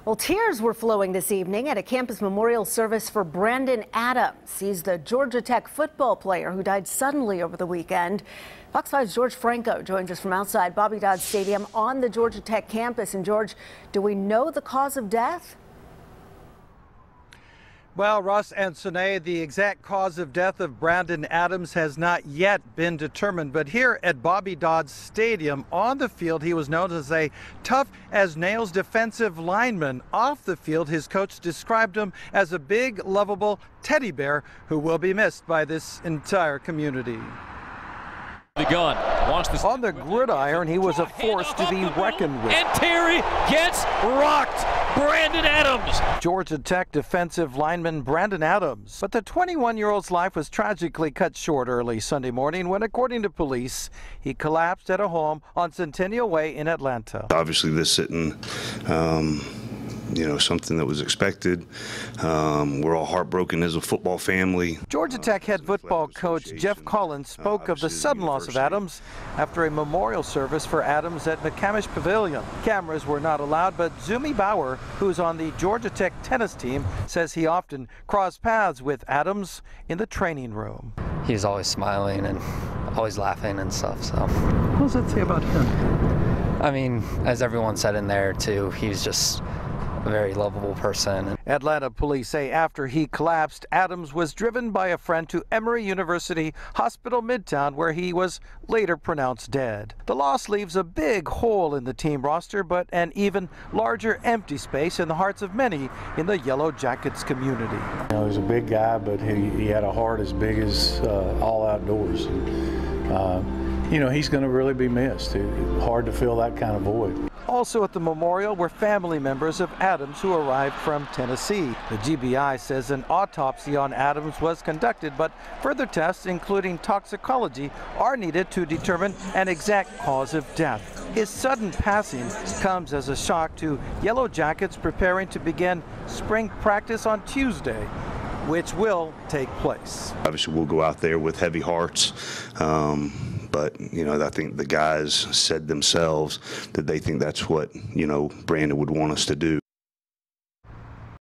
Well, tears were flowing this evening at a campus memorial service for Brandon Adams. He's the Georgia Tech football player who died suddenly over the weekend. Fox 5's George Franco joins us from outside Bobby Dodd Stadium on the Georgia Tech campus. And George, do we know the cause of death? Well, Russ and Sine, the exact cause of death of Brandon Adams has not yet been determined. But here at Bobby Dodd Stadium on the field, he was known as a tough-as-nails defensive lineman. Off the field, his coach described him as a big, lovable teddy bear who will be missed by this entire community. The gun on the gridiron, he was a force to be reckoned with. And Terry gets rocked. Brandon Adams. Georgia Tech defensive lineman Brandon Adams. But the 21-year-old's life was tragically cut short early Sunday morning when, according to police, he collapsed at a home on Centennial Way in Atlanta. Obviously, this isn't something that was expected. We're all heartbroken as a football family. Georgia Tech head football coach Jeff Collins spoke of the sudden loss of Adams after a memorial service for Adams at McCamish Pavilion. Cameras were not allowed, but Zumi Bauer, who's on the Georgia Tech tennis team, says he often crossed paths with Adams in the training room. He's always smiling and always laughing and stuff. So, what does that say about him? I mean, as everyone said in there too, he's just a very lovable person. Atlanta police say after he collapsed, Adams was driven by a friend to Emory University Hospital Midtown, where he was later pronounced dead. The loss leaves a big hole in the team roster, but an even larger empty space in the hearts of many in the Yellow Jackets community. He was a big guy, but he had a heart as big as all outdoors. He's going to really be missed. Hard to fill that kind of void. Also at the memorial were family members of Adams who arrived from Tennessee. The GBI says an autopsy on Adams was conducted, but further tests, including toxicology, are needed to determine an exact cause of death. His sudden passing comes as a shock to Yellow Jackets preparing to begin spring practice on Tuesday, which will take place. Obviously, we'll go out there with heavy hearts. But, I think the guys said themselves that they think that's what, Brandon would want us to do.